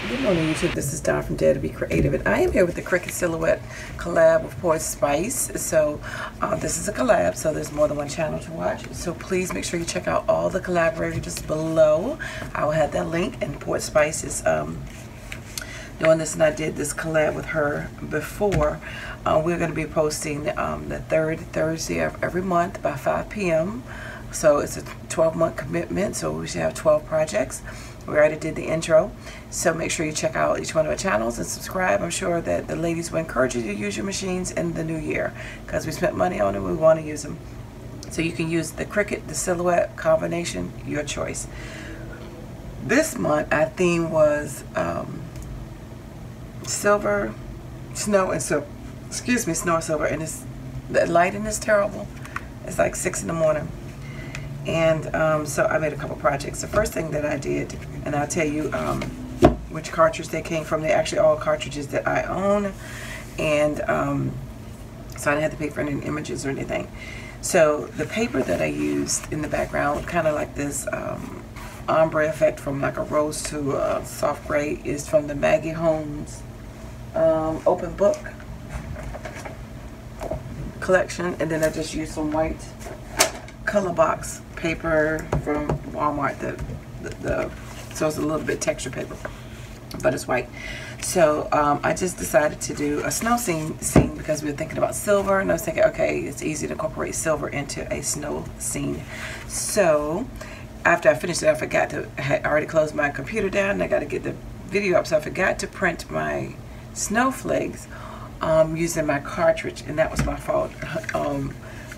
Good morning, YouTube. This is Dawn from DaretoBeCreative, and I am here with the Cricut Silhouette collab with Poetspice. So this is a collab, so there's more than one channel to watch. So please make sure you check out all the collaborators below. I will have that link, and Poetspice is doing this, and I did this collab with her before. We're going to be posting the third Thursday of every month by 5 p.m. So it's a 12-month commitment, so we should have 12 projects. We already did the intro, so make sure you check out each one of our channels and subscribe. I'm sure that the ladies will encourage you to use your machines in the new year because we spent money on them, we want to use them. So you can use the Cricut, the Silhouette combination, your choice. This month our theme was silver, snow, and silver. Excuse me, snow and silver, and the lighting is terrible. It's like 6 in the morning. And so I made a couple projects. The first thing that I did, and I'll tell you which cartridge they came from. They're actually all cartridges that I own, and so I didn't have to pay for any images or anything. So the paper that I used in the background, kind of like this ombre effect from like a rose to a soft gray, is from the Maggie Holmes open book collection. And then I just used some white color box paper from Walmart, so it's a little bit texture paper, but it's white. So I just decided to do a snow scene because we were thinking about silver, and I was thinking, okay, it's easy to incorporate silver into a snow scene. So after I finished it, I had already closed my computer down, and I got to get the video up, so I forgot to print my snowflakes using my cartridge, and that was my fault.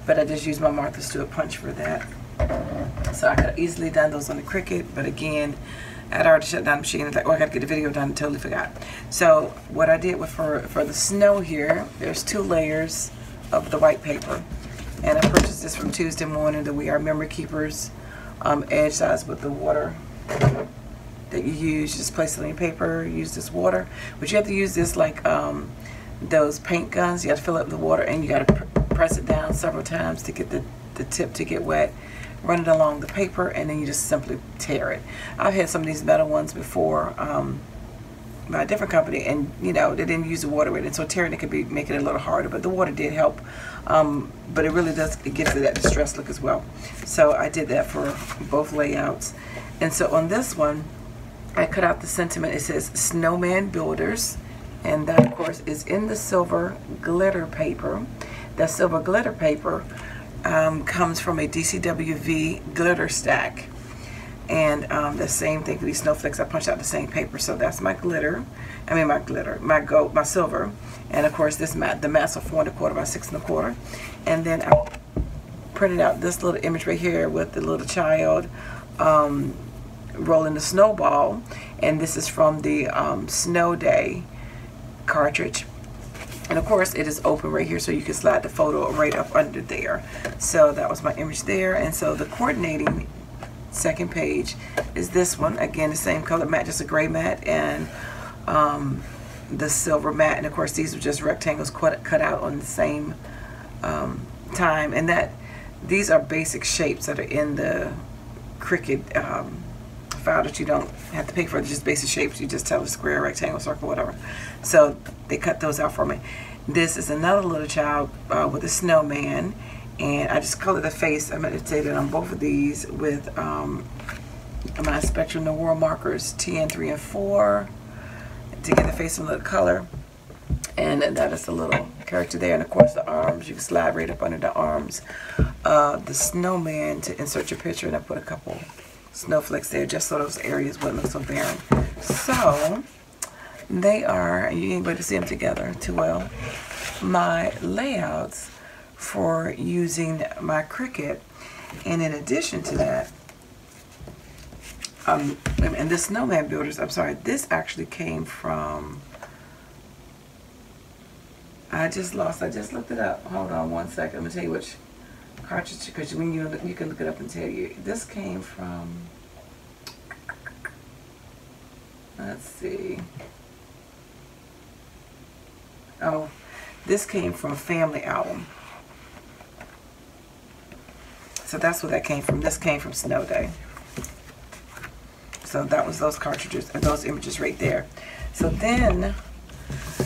But I just used my Martha Stewart punch for that. So I could have easily done those on the Cricut, but again, I'd already shut down the machine. It's like, oh, I gotta get the video done, totally forgot. So what I did was for the snow here, there's 2 layers of the white paper. And I purchased this from Tuesday Morning, the We Are Memory Keepers edge size with the water that you use. You just place it on your paper, use this water. But you have to use this like those paint guns. You have to fill it with the water, and you gotta press it down several times to get the tip to get wet. Run it along the paper, and then you just simply tear it. I've had some of these metal ones before by a different company, and you know, they didn't use the water with it, so tearing it could make it a little harder, but the water did help. But it really does, it gives it that distressed look as well. So I did that for both layouts. And so on this one, I cut out the sentiment. It says Snowman Builders, and that of course is in the silver glitter paper. That silver glitter paper comes from a DCWV glitter stack, and the same thing for these snowflakes. I punched out the same paper, so that's my glitter. I mean my gold, my silver, and of course this mat. The mats are 4 1/4 by 6 1/4, and then I printed out this little image right here with the little child rolling the snowball, and this is from the Snow Day cartridge. And of course it is open right here, so you can slide the photo right up under there. So that was my image there. And so the coordinating second page is this one. Again, the same color mat, just a gray mat, and the silver mat. And of course these are just rectangles cut out on the same time. And these are basic shapes that are in the Cricut file that you don't have to pay for. They're just basic shapes. You just tell a square, rectangle, circle, whatever. So they cut those out for me. This is another little child with a snowman, and I just colored the face. I'm going to say that on both of these with my Spectrum Noir markers TN3 and 4 to get the face a little color. And that is the little character there. And of course the arms, you can slide right up under the arms. The snowman to insert your picture, and I put a couple snowflakes there just so those areas wouldn't look so barren. So they are, you ain't able to see them together too well, my layouts for using my Cricut. And in addition to that, and this Snowman Builders, I'm sorry, this actually came from, I just looked it up. Hold on one second. I'm gonna tell you which cartridge, because when you can look it up and tell you. This came from, let's see. Oh, this came from Family Album. So that's where that came from. This came from Snow Day. So that was those cartridges and those images right there. So then,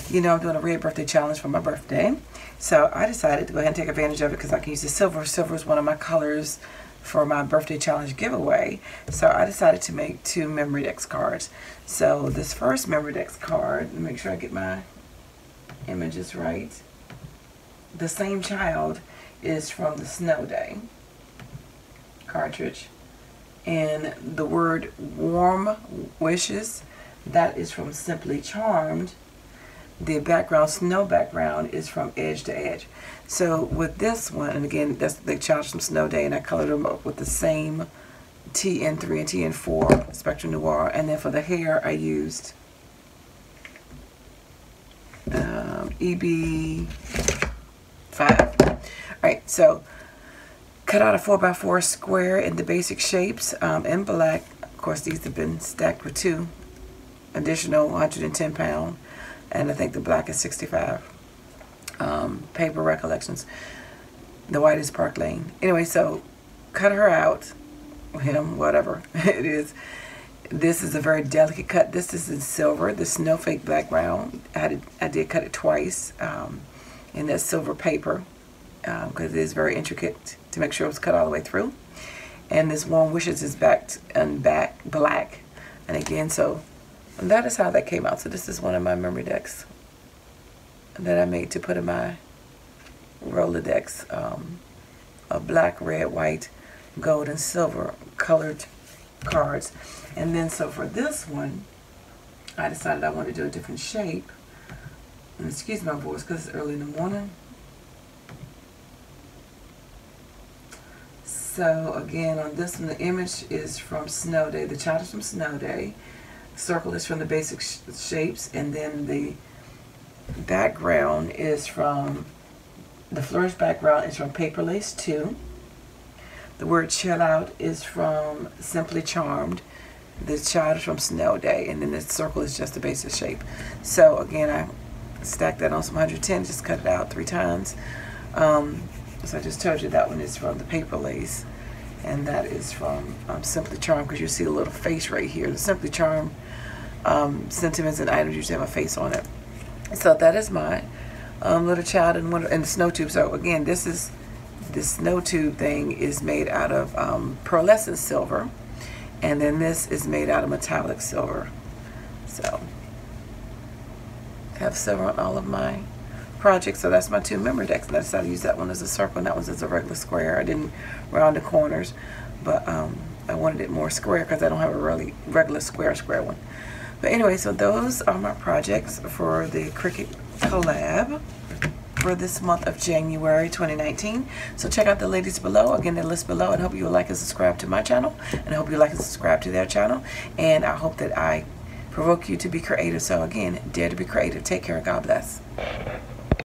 you know, I'm doing a red birthday challenge for my birthday. So I decided to go ahead and take advantage of it because I can use the silver. Silver is one of my colors for my birthday challenge giveaway. So I decided to make 2 Memorydex cards. So this first Memorydex card, make sure I get my images right. The Same Child is from the Snow Day cartridge. And the word Warm Wishes, that is from Simply Charmed. The background, snow background, is from Edge to Edge. So with this one, and again, that's the child from Snow Day, and I colored them up with the same TN3 and TN4 Spectrum Noir. And then for the hair, I used EB5. Alright, so cut out a 4x4 square in the basic shapes in black. Of course, these have been stacked with 2 additional 110 pound. And I think the black is 65. Paper Recollections. The white is Park Lane. Anyway, so cut her out. Him, whatever it is. This is a very delicate cut. This is in silver. The snowflake background. I did cut it twice in that silver paper because it is very intricate to make sure it was cut all the way through. And this Warm Wishes is back black. And again, so that is how that came out. So this is one of my Memorydex that I made to put in my Rolodex of black, red, white, gold, and silver colored cards. And then so for this one, I decided I wanted to do a different shape. And excuse my voice because it's early in the morning. So again, on this one, the image is from Snow Day. The child is from Snow Day. Circle is from the basic shapes, and then the background is from the flourish background is from Paper Lace 2. The word Chill Out is from Simply Charmed. The child is from Snow Day, and then the circle is just the basic shape. So again, I stacked that on some 110, just cut it out 3 times. So I just told you that one is from the Paper Lace, and that is from Simply Charmed, because you see a little face right here. The Simply Charmed sentiments and items usually have a face on it. So that is my little child in the snow tube. So again, this snow tube thing is made out of pearlescent silver, and then this is made out of metallic silver. So I have silver on all of my projects. So that's my 2 Memorydex, and I decided to use that one as a circle, and that one's as a regular square. I didn't round the corners, but I wanted it more square because I don't have a really regular square one. But anyway, so those are my projects for the Cricut collab for this month of January 2019. So check out the ladies below. Again, the list below, and I hope you will like and subscribe to my channel, and I hope you like and subscribe to their channel, and I hope that I provoke you to be creative. So again, dare to be creative. Take care and God bless.